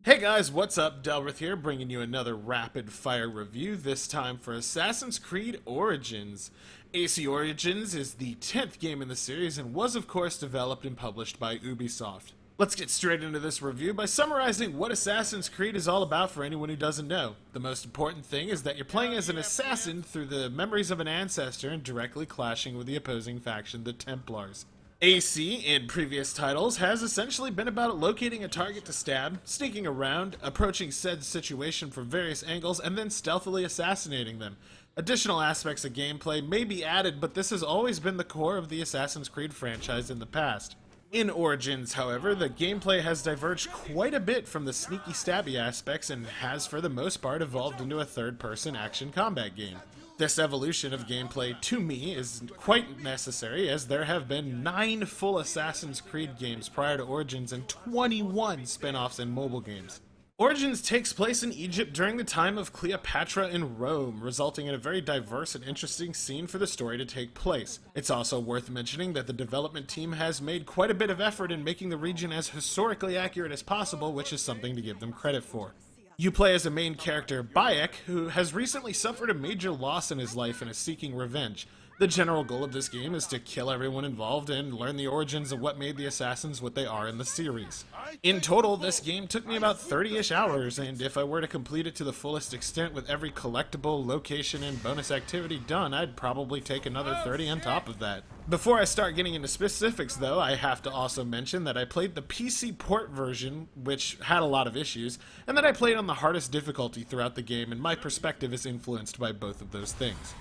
Hey guys, what's up? Delrith here, bringing you another rapid-fire review, this time for Assassin's Creed Origins. AC Origins is the 10th game in the series and was of course developed and published by Ubisoft. Let's get straight into this review by summarizing what Assassin's Creed is all about for anyone who doesn't know. The most important thing is that you're playing as an assassin through the memories of an ancestor and directly clashing with the opposing faction, the Templars. AC, in previous titles, has essentially been about locating a target to stab, sneaking around, approaching said situation from various angles, and then stealthily assassinating them. Additional aspects of gameplay may be added, but this has always been the core of the Assassin's Creed franchise in the past. In Origins, however, the gameplay has diverged quite a bit from the sneaky stabby aspects and has for the most part evolved into a third-person action combat game. This evolution of gameplay, to me, is quite necessary, as there have been 9 full Assassin's Creed games prior to Origins and 21 spin-offs and mobile games. Origins takes place in Egypt during the time of Cleopatra in Rome, resulting in a very diverse and interesting scene for the story to take place. It's also worth mentioning that the development team has made quite a bit of effort in making the region as historically accurate as possible, which is something to give them credit for. You play as a main character, Bayek, who has recently suffered a major loss in his life and is seeking revenge. The general goal of this game is to kill everyone involved and learn the origins of what made the assassins what they are in the series. In total, this game took me about 30-ish hours, and if I were to complete it to the fullest extent with every collectible, location, and bonus activity done, I'd probably take another 30 on top of that. Before I start getting into specifics though, I have to also mention that I played the PC port version, which had a lot of issues, and that I played on the hardest difficulty throughout the game, and my perspective is influenced by both of those things.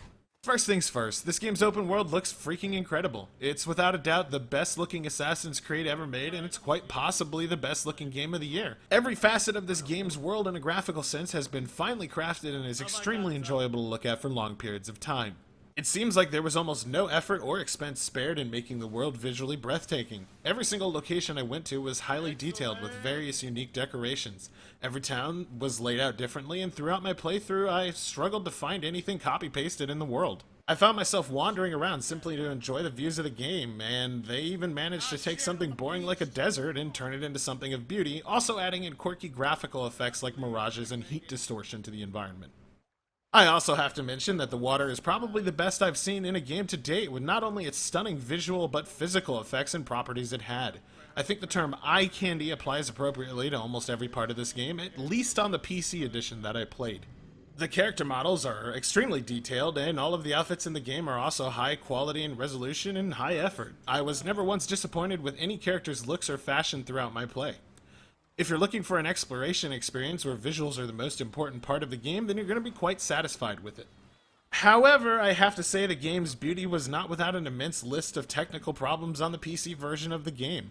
First things first, this game's open world looks freaking incredible. It's without a doubt the best looking Assassin's Creed ever made, and it's quite possibly the best looking game of the year. Every facet of this game's world in a graphical sense has been finely crafted and is extremely enjoyable to look at for long periods of time. It seems like there was almost no effort or expense spared in making the world visually breathtaking. Every single location I went to was highly detailed with various unique decorations. Every town was laid out differently, and throughout my playthrough I struggled to find anything copy-pasted in the world. I found myself wandering around simply to enjoy the views of the game, and they even managed to take something boring like a desert and turn it into something of beauty, also adding in quirky graphical effects like mirages and heat distortion to the environment. I also have to mention that the water is probably the best I've seen in a game to date, with not only its stunning visual but physical effects and properties it had. I think the term eye candy applies appropriately to almost every part of this game, at least on the PC edition that I played. The character models are extremely detailed, and all of the outfits in the game are also high quality and resolution and high effort. I was never once disappointed with any character's looks or fashion throughout my play. If you're looking for an exploration experience where visuals are the most important part of the game, then you're going to be quite satisfied with it. However, I have to say the game's beauty was not without an immense list of technical problems on the PC version of the game,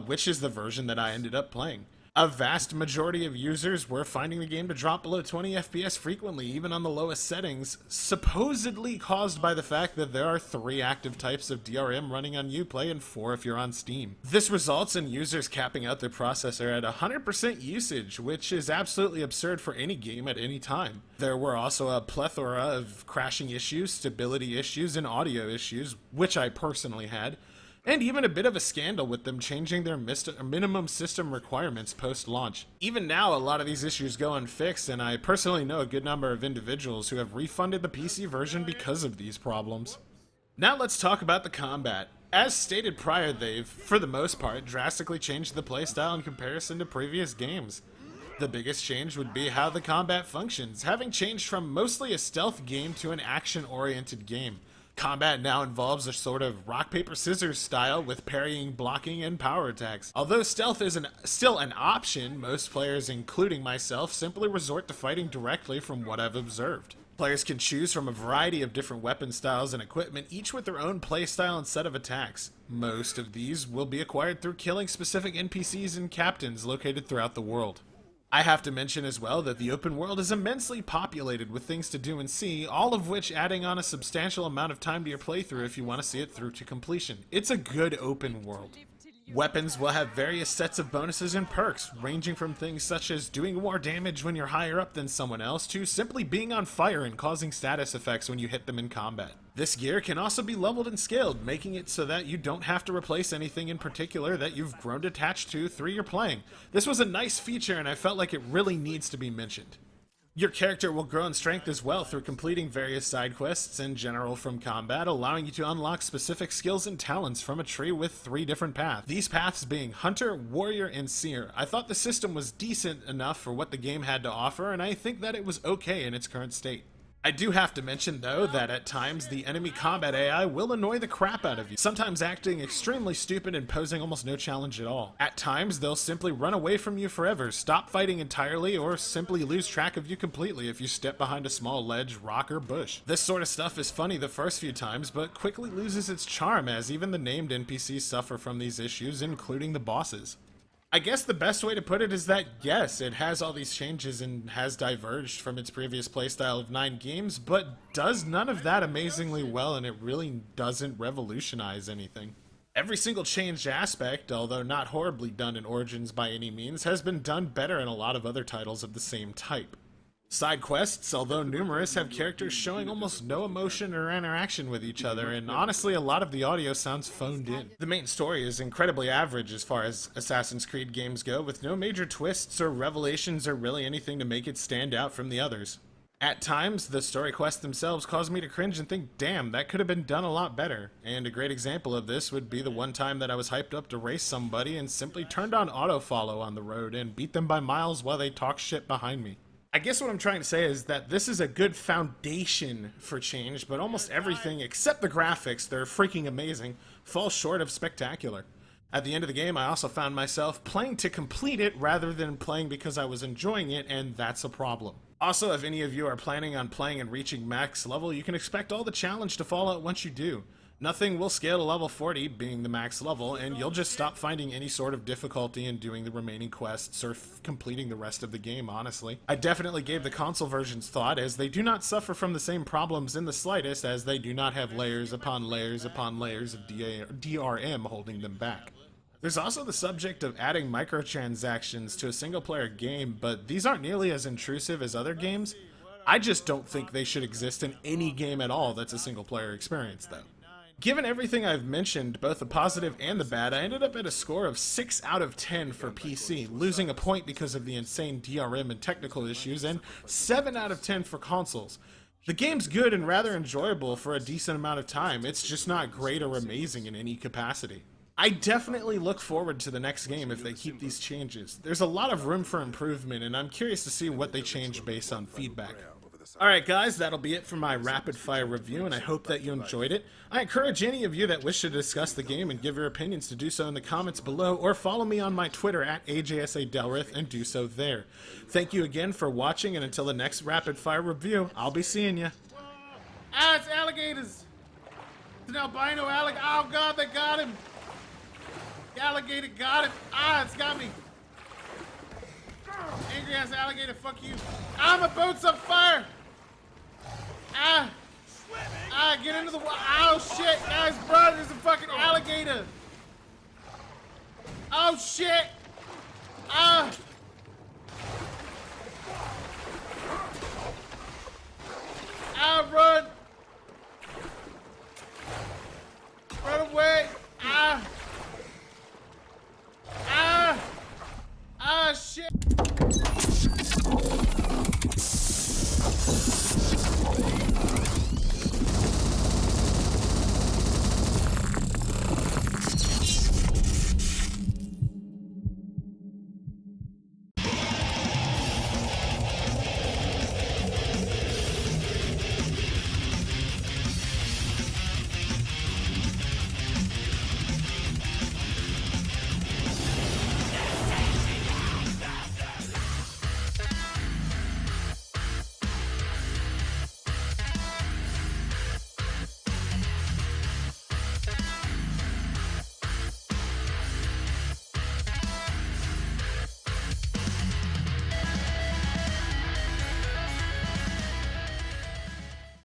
which is the version that I ended up playing. A vast majority of users were finding the game to drop below 20 FPS frequently, even on the lowest settings, supposedly caused by the fact that there are 3 active types of DRM running on Uplay and 4 if you're on Steam. This results in users capping out their processor at 100% usage, which is absolutely absurd for any game at any time. There were also a plethora of crashing issues, stability issues, and audio issues, which I personally had. And even a bit of a scandal with them changing their minimum system requirements post-launch. Even now, a lot of these issues go unfixed, and I personally know a good number of individuals who have refunded the PC version because of these problems. Now let's talk about the combat. As stated prior, they've, for the most part, drastically changed the playstyle in comparison to previous games. The biggest change would be how the combat functions, having changed from mostly a stealth game to an action-oriented game. Combat now involves a sort of rock-paper-scissors style with parrying, blocking, and power attacks. Although stealth is still an option, most players, including myself, simply resort to fighting directly from what I've observed. Players can choose from a variety of different weapon styles and equipment, each with their own playstyle and set of attacks. Most of these will be acquired through killing specific NPCs and captains located throughout the world. I have to mention as well that the open world is immensely populated with things to do and see, all of which adding on a substantial amount of time to your playthrough if you want to see it through to completion. It's a good open world. Weapons will have various sets of bonuses and perks, ranging from things such as doing more damage when you're higher up than someone else to simply being on fire and causing status effects when you hit them in combat. This gear can also be leveled and scaled, making it so that you don't have to replace anything in particular that you've grown attached to through your playing. This was a nice feature and I felt like it really needs to be mentioned. Your character will grow in strength as well through completing various side quests in general from combat, allowing you to unlock specific skills and talents from a tree with 3 different paths. These paths being Hunter, Warrior, and Seer. I thought the system was decent enough for what the game had to offer, and I think that it was okay in its current state. I do have to mention, though, that at times the enemy combat AI will annoy the crap out of you, sometimes acting extremely stupid and posing almost no challenge at all. At times, they'll simply run away from you forever, stop fighting entirely, or simply lose track of you completely if you step behind a small ledge, rock, or bush. This sort of stuff is funny the first few times, but quickly loses its charm as even the named NPCs suffer from these issues, including the bosses. I guess the best way to put it is that, yes, it has all these changes and has diverged from its previous playstyle of 9 games, but does none of that amazingly well, and it really doesn't revolutionize anything. Every single changed aspect, although not horribly done in Origins by any means, has been done better in a lot of other titles of the same type. Side quests, although numerous, have characters showing almost no emotion or interaction with each other, and honestly a lot of the audio sounds phoned in. The main story is incredibly average as far as Assassin's Creed games go, with no major twists or revelations or really anything to make it stand out from the others. At times, the story quests themselves cause me to cringe and think, damn, that could have been done a lot better. And a great example of this would be the one time that I was hyped up to race somebody and simply turned on autofollow on the road and beat them by miles while they talk shit behind me. I guess what I'm trying to say is that this is a good foundation for change, but almost everything except the graphics, they're freaking amazing, falls short of spectacular. At the end of the game, I also found myself playing to complete it rather than playing because I was enjoying it, and that's a problem. Also, if any of you are planning on playing and reaching max level, you can expect all the challenge to fall out once you do. Nothing will scale to level 40, being the max level, and you'll just stop finding any sort of difficulty in doing the remaining quests or completing the rest of the game, honestly. I definitely gave the console versions thought, as they do not suffer from the same problems in the slightest, as they do not have layers upon layers upon layers of DRM holding them back. There's also the subject of adding microtransactions to a single-player game, but these aren't nearly as intrusive as other games. I just don't think they should exist in any game at all that's a single-player experience, though. Given everything I've mentioned, both the positive and the bad, I ended up at a score of 6 out of 10 for PC, losing a point because of the insane DRM and technical issues, and 7 out of 10 for consoles. The game's good and rather enjoyable for a decent amount of time, it's just not great or amazing in any capacity. I definitely look forward to the next game if they keep these changes. There's a lot of room for improvement, and I'm curious to see what they change based on feedback. Alright guys, that'll be it for my rapid fire review, and I hope that you enjoyed it. I encourage any of you that wish to discuss the game and give your opinions to do so in the comments below, or follow me on my Twitter at AJSA Delrith and do so there. Thank you again for watching, and until the next rapid fire review, I'll be seeing ya. Ah, it's alligators! It's an albino alligator. Oh god, they got him! The alligator got him! Ah, it's got me! Angry ass alligator, fuck you! Ah, my boat's on fire! Ah! Ah, get into the water! Oh shit, guys, bro, there's a fucking alligator! Oh shit! Ah!